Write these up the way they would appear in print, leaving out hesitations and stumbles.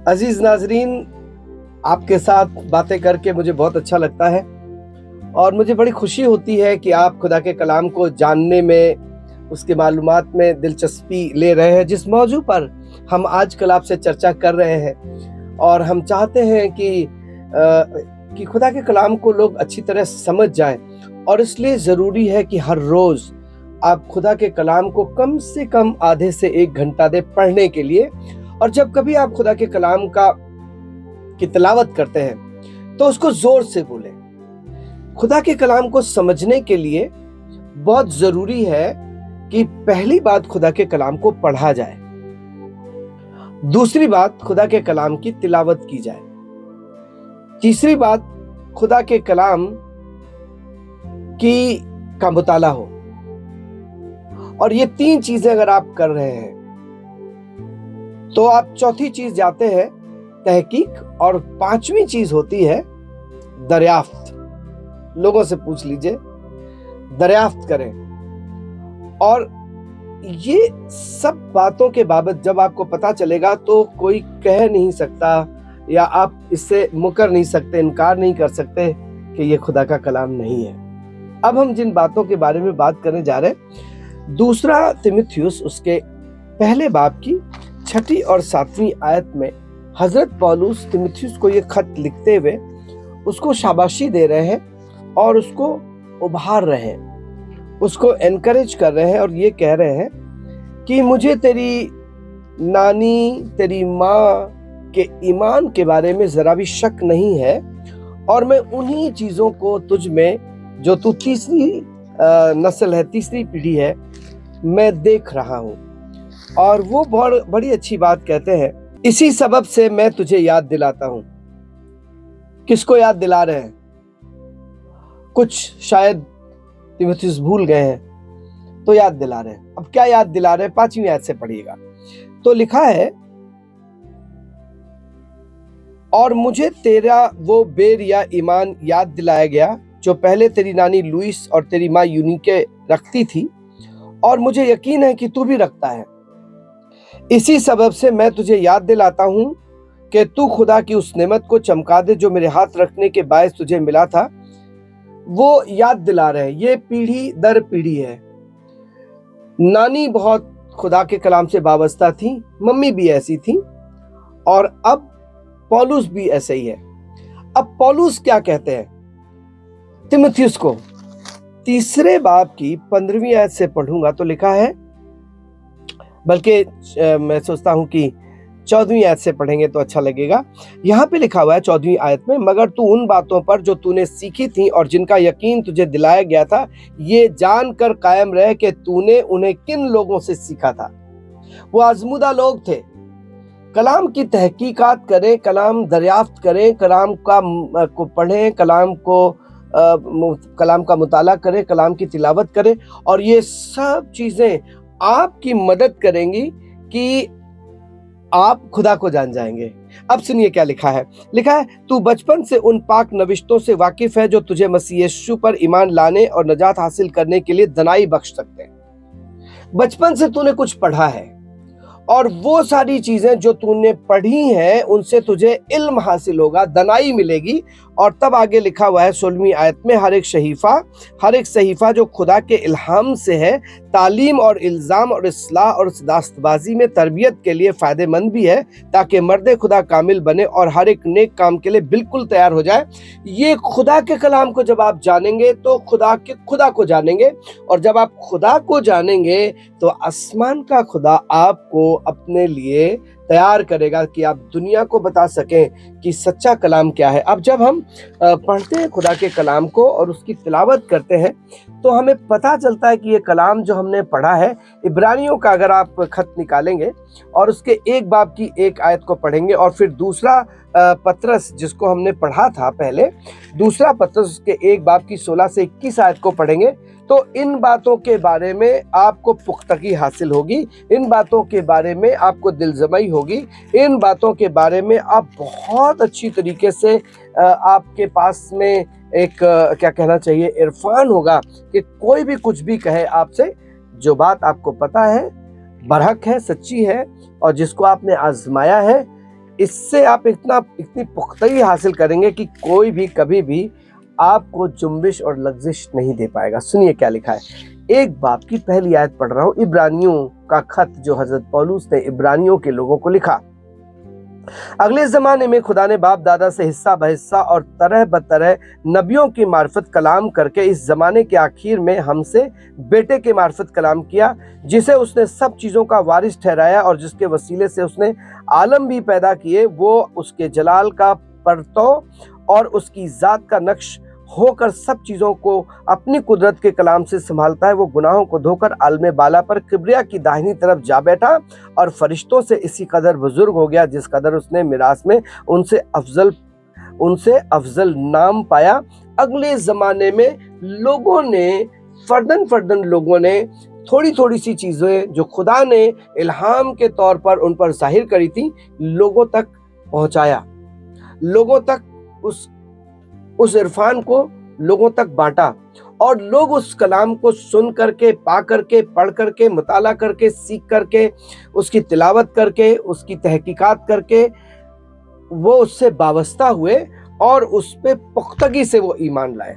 अजीज नाजरीन, आपके साथ बातें करके मुझे बहुत अच्छा लगता है और मुझे बड़ी खुशी होती है कि आप खुदा के कलाम को जानने में, उसके मालूमात में दिलचस्पी ले रहे हैं। जिस मौजू पर हम आजकल आपसे चर्चा कर रहे हैं और हम चाहते हैं कि खुदा के कलाम को लोग अच्छी तरह समझ जाएं, और इसलिए ज़रूरी है कि हर रोज़ आप खुदा के कलाम को कम से कम आधे से 1 घंटा दें पढ़ने के लिए। और जब कभी आप खुदा के कलाम की तिलावत करते हैं तो उसको जोर से बोलें। खुदा के कलाम को समझने के लिए बहुत जरूरी है कि पहली बात खुदा के कलाम को पढ़ा जाए, दूसरी बात खुदा के कलाम की तिलावत की जाए, तीसरी बात खुदा के कलाम का मुताला हो। और ये 3 चीजें अगर आप कर रहे हैं तो आप चौथी चीज जाते हैं तहकीक, और 5वीं चीज होती है दरियाफ्त। लोगों से पूछ लीजिए, दरियाफ्त करें। और ये सब बातों के बाबत जब आपको पता चलेगा तो कोई कह नहीं सकता, या आप इससे मुकर नहीं सकते, इनकार नहीं कर सकते कि ये खुदा का कलाम नहीं है। अब हम जिन बातों के बारे में बात करने जा रहे हैं, 2 तीमुथियुस उसके पहले बाब की 6 और 7वीं आयत में हजरत पौलुस तीमुथियुस को ये खत लिखते हुए उसको शाबाशी दे रहे हैं और उसको उभार रहे हैं, उसको एनकरेज कर रहे हैं, और ये कह रहे हैं कि मुझे तेरी नानी, तेरी माँ के ईमान के बारे में जरा भी शक नहीं है, और मैं उन्हीं चीजों को तुझ में, जो तू तीसरी नस्ल है, तीसरी पीढ़ी है, मैं देख रहा हूँ। और वो बड़ी अच्छी बात कहते हैं, इसी सबब से मैं तुझे याद दिलाता हूं। किसको याद दिला रहे हैं? कुछ शायद तीमुथियुस भूल गए हैं तो याद दिला रहे हैं। अब क्या याद दिला रहे हैं? 5वीं आयत से पढ़िएगा। तो लिखा है, और मुझे तेरा वो बेर या ईमान याद दिलाया गया जो पहले तेरी नानी लुईस और तेरी माँ यूनिके रखती थी, और मुझे यकीन है कि तू भी रखता है। इसी सबब से मैं तुझे याद दिलाता हूं कि तू खुदा की उस नेमत को चमका दे जो मेरे हाथ रखने के बायस तुझे मिला था। वो याद दिला रहे हैं। ये पीढ़ी दर पीढ़ी है। नानी बहुत खुदा के कलाम से वाबस्ता थी, मम्मी भी ऐसी थी, और अब पौलुस भी ऐसे ही है। अब पौलुस क्या कहते हैं तीमुथियुस को? 3 बाब की 15वीं आयत से पढ़ूंगा तो लिखा है, बल्कि मैं सोचता हूं कि 14वीं आयत से पढ़ेंगे तो अच्छा लगेगा। यहाँ पे लिखा हुआ है 14वीं आयत में, मगर तू उन बातों पर जो तूने सीखी थी और जिनका यकीन तुझे दिलाया गया था, ये जानकर कायम रहे कि तूने उन्हें किन लोगों से सीखा था। वो आजमूदा लोग थे। कलाम की तहकीकात करें, कलाम दरियाफ्त करें, कलाम को पढ़ें, कलाम का मुताला करें, कलाम की तिलावत करें, और ये सब चीजें आपकी मदद करेंगी कि आप खुदा को जान जाएंगे। अब सुनिए क्या लिखा है। लिखा है, तू बचपन से उन पाक नविश्तों से वाकिफ है जो तुझे मसीह यीशु पर ईमान लाने और नजात हासिल करने के लिए दनाई बख्श सकते हैं। बचपन से तूने कुछ पढ़ा है, और वो सारी चीजें जो तूने पढ़ी हैं उनसे तुझे इल्म हासिल होगा, दनाई मिलेगी। और तब आगे लिखा हुआ है 16वीं आयत में, हर एक सहीफा जो खुदा के इल्हाम से है, तालीम और इल्जाम और इस्लाह और दास्तबाजी में तरबियत के लिए फायदेमंद भी है, ताकि मर्द खुदा कामिल बने और हर एक नेक काम के लिए बिल्कुल तैयार हो जाए। ये खुदा के कलाम को जब आप जानेंगे तो खुदा को जानेंगे, और जब आप खुदा को जानेंगे तो आसमान का खुदा आपको अपने लिए तैयार करेगा कि आप दुनिया को बता सकें कि सच्चा कलाम क्या है। अब जब हम पढ़ते हैं खुदा के कलाम को और उसकी तिलावत करते हैं तो हमें पता चलता है कि ये कलाम जो हमने पढ़ा है, इब्रानियों का अगर आप खत निकालेंगे और उसके 1 बाब की 1 आयत को पढ़ेंगे, और फिर दूसरा पत्रस जिसको हमने पढ़ा था पहले, दूसरा पत्रस उसके 1 बाब की 16 से 21 आयत को पढ़ेंगे, तो इन बातों के बारे में आपको पुख्तगी हासिल होगी, इन बातों के बारे में आपको दिलजमाई होगी, इन बातों के बारे में आप बहुत अच्छी तरीके से आपके पास में एक क्या कहना चाहिए, इरफान होगा कि कोई भी कुछ भी कहे आपसे, जो बात आपको पता है, बरहक है, सच्ची है, और जिसको आपने आजमाया है, इससे आप इतनी पुख्तगी हासिल करेंगे कि कोई भी कभी भी आपको जुम्बिश और लग्जिश नहीं दे पाएगा। सुनिए क्या लिखा है, एक बाब की पहली आयत पढ़ रहा हूँ, इब्रानियों का खत जो हजरत पौलुस ने इब्रानियों के लोगों को लिखा। अगले जमाने में खुदा ने बाप दादा से हिस्सा बहिस्सा और तरह बतरह नबियों की मार्फत कलाम करके इस जमाने के आखिर में हमसे बेटे के मार्फत कलाम किया, जिसे उसने सब चीज़ों का वारिस ठहराया और जिसके वसीले से उसने आलम भी पैदा किए। वो उसके जलाल का परतो और उसकी ज़ात का नक्श होकर सब चीज़ों को अपनी कुदरत के कलाम से संभालता है। वो गुनाहों को धोकर आलम बाला पर किब्रिया की दाहिनी तरफ जा बैठा और फरिश्तों से इसी कदर बुजुर्ग हो गया जिस कदर उसने मिरास में उनसे अफजल नाम पाया। अगले ज़माने में लोगों ने फर्दन लोगों ने थोड़ी थोड़ी सी चीज़ें जो खुदा ने इल्हाम के तौर पर उन पर जाहिर करी थी लोगों तक पहुँचाया, लोगों तक उस इरफान को लोगों तक बांटा और लोग उस कलाम को सुन करके, पा करके, पढ़ करके, मुताला करके, सीख करके, उसकी तिलावत करके, उसकी तहकीकात करके वो उससे वाबस्ता हुए और उस पे पुख्तगी से वो ईमान लाए।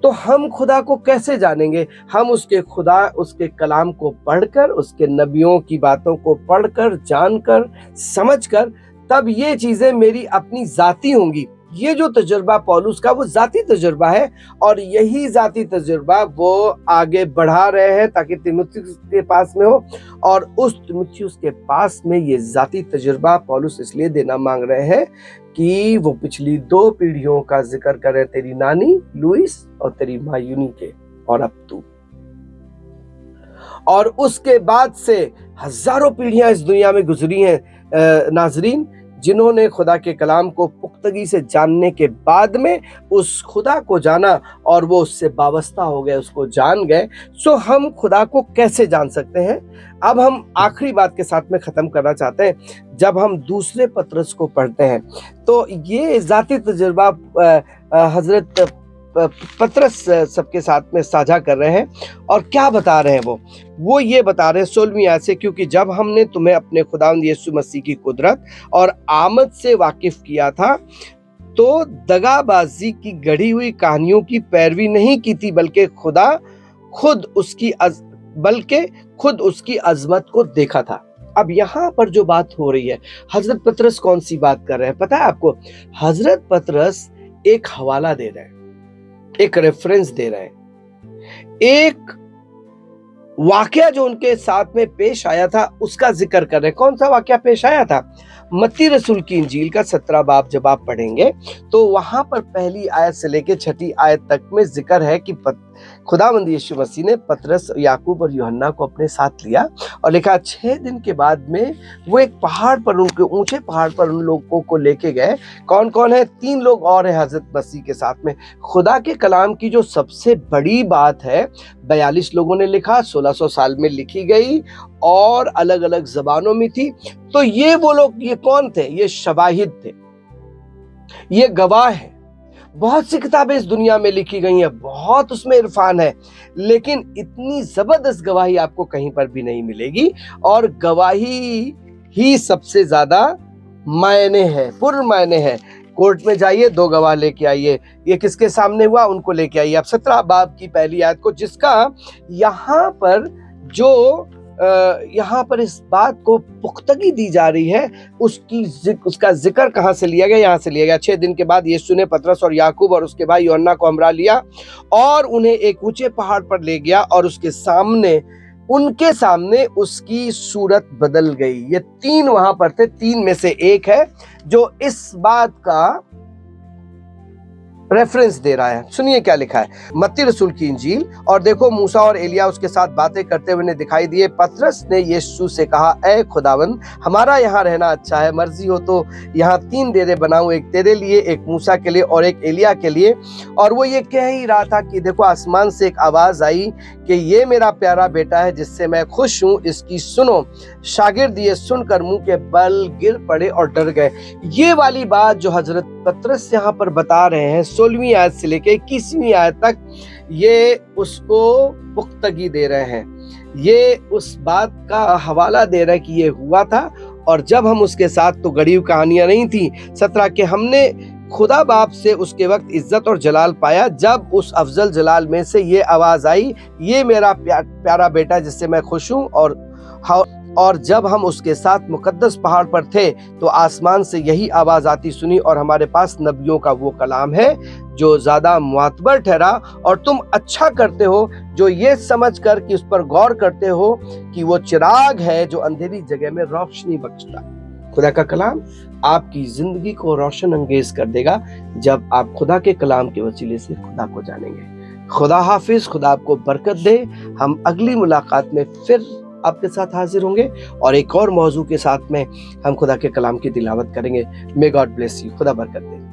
तो हम खुदा को कैसे जानेंगे? हम उसके कलाम को पढ़कर, उसके नबियों की बातों को पढ़कर, जानकर, समझकर, तब ये चीज़ें मेरी अपनी ज़ाती होंगी। ये जो तजुर्बा पौलुस का वो ज़ाती तजुर्बा है और यही ज़ाती तजुर्बा वो आगे बढ़ा रहे हैं ताकि तीमुथियुस के पास में हो, और उस तीमुथियुस के पास में ये ज़ाती तजुर्बा पौलुस इसलिए देना मांग रहे हैं कि वो पिछली 2 पीढ़ियों का जिक्र करे, तेरी नानी लुइस और तेरी माँ यूनी के, और अब तू, और उसके बाद से हजारों पीढ़ियां इस दुनिया में गुजरी हैं नाजरीन, जिन्होंने खुदा के कलाम को पुख्तगी से जानने के बाद में उस खुदा को जाना और वो उससे वाबस्ता हो गए, उसको जान गए। सो हम खुदा को कैसे जान सकते हैं? अब हम आखिरी बात के साथ में ख़त्म करना चाहते हैं। जब हम दूसरे पत्रस को पढ़ते हैं तो ये ज़ाती तजुर्बा हजरत पत्रस सबके साथ में साझा कर रहे हैं, और क्या बता रहे हैं वो ये बता रहे हैं 16वीं आयत से, क्योंकि जब हमने तुम्हें अपने खुदावंद यीशु मसीह की कुदरत और आमद से वाकिफ किया था तो दगाबाजी की गढ़ी हुई कहानियों की पैरवी नहीं की थी, बल्कि खुद उसकी अजमत को देखा था। अब यहाँ पर जो बात हो रही है, हजरत पतरस कौन सी बात कर रहे हैं पता है आपको? हजरत पतरस एक हवाला दे रहे हैं, एक रेफरेंस दे रहे हैं, एक वाकया जो उनके साथ में पेश आया था उसका जिक्र कर रहे हैं। कौन सा वाकया पेश आया था? मत्ती रसूल की इंजील का 17 बाब जब आप पढ़ेंगे तो वहां पर पहली आयत से लेकर 6ठी आयत तक में जिक्र है कि खुदावंद यीशु मसीह ने पतरस, याकूब और यूहन्ना को अपने साथ लिया और लिखा 6 दिन के बाद में वो एक पहाड़ पर, उनके ऊंचे पहाड़ पर उन लोगों को लेके गए। कौन कौन है? 3 लोग और हैं हजरत मसीह के साथ में। खुदा के कलाम की जो सबसे बड़ी बात है 42 लोगों ने लिखा, 1600 साल में लिखी गई और अलग अलग जबानों में थी। तो ये वो लोग, ये कौन थे? ये शवाहिद थे, ये गवाह है। बहुत सी किताबें इस दुनिया में लिखी गई हैं, बहुत उसमें इरफान है, लेकिन इतनी जबरदस्त गवाही आपको कहीं पर भी नहीं मिलेगी। और गवाही ही सबसे ज्यादा मायने है, पुर मायने है। कोर्ट में जाइए, 2 गवाह लेके आइए, ये किसके सामने हुआ उनको लेके आइए। अब 17 बाब की पहली आयत को, जिसका यहाँ पर इस बात को पुख्तगी दी जा रही है, उसका जिक्र कहाँ से लिया गया? यहाँ से लिया गया। 6 दिन के बाद यीशु ने पतरस और याकूब और उसके भाई यूहन्ना को हमरा लिया और उन्हें एक ऊंचे पहाड़ पर ले गया और उनके सामने उसकी सूरत बदल गई। ये 3 वहां पर थे, 3 में से एक है जो इस बात का रेफरेंस दे रहा है। सुनिए क्या लिखा है मत्ती रसूल की इंजील। और देखो, मूसा और एलिया उसके साथ बातें करते हुए दिखाई दिए। पतरस ने यीशु से कहा, ऐ खुदावंद, हमारा यहाँ रहना अच्छा है। मर्जी हो तो यहाँ 3 डेरे बनाऊं, एक तेरे लिए, एक मूसा के लिए और एक एलिया के लिए। और वो ये कह ही रहा था कि देखो, आसमान से एक आवाज आई कि ये मेरा प्यारा बेटा है जिससे मैं खुश हूँ, इसकी सुनो। शागिर्द ये सुनकर मुंह के बल गिर पड़े और डर गए। ये वाली बात जो हजरत पतरस यहाँ पर बता रहे हैं 16वीं आयत से लेकर 21वीं आयत तक, ये उसको पुख्तगी दे रहे हैं, ये उस बात का हवाला दे रहे हैं कि ये हुआ था اور جب ہم اس کے ساتھ تو گڑی ہوئی کہانیاں نہیں تھیں۔ 17 کہ ہم نے خدا باپ سے اس کے وقت عزت اور جلال پایا جب اس افضل جلال میں سے یہ آواز آئی، یہ میرا پیارا بیٹا جس سے میں خوش ہوں۔ اور جب ہم اس کے ساتھ مقدس پہاڑ پر تھے تو آسمان سے یہی آواز آتی سنی، اور ہمارے پاس نبیوں کا وہ کلام ہے جو زیادہ معتبر ٹھہرا، اور تم اچھا کرتے ہو جو یہ سمجھ کر کہ اس پر غور کرتے ہو کہ وہ چراغ ہے جو اندھیری جگہ میں روشنی بخشتا ہے۔ خدا کا کلام آپ کی زندگی کو روشن انگیز کر دے گا جب آپ خدا کے کلام کے وسیلے سے خدا کو جانیں گے۔ خدا حافظ، خدا آپ کو برکت دے۔ ہم اگلی ملاقات میں پھر آپ کے ساتھ حاضر ہوں گے اور ایک اور موضوع کے ساتھ میں ہم خدا کے کلام کی تلاوت کریں گے۔ May God bless you۔ خدا برکت دے۔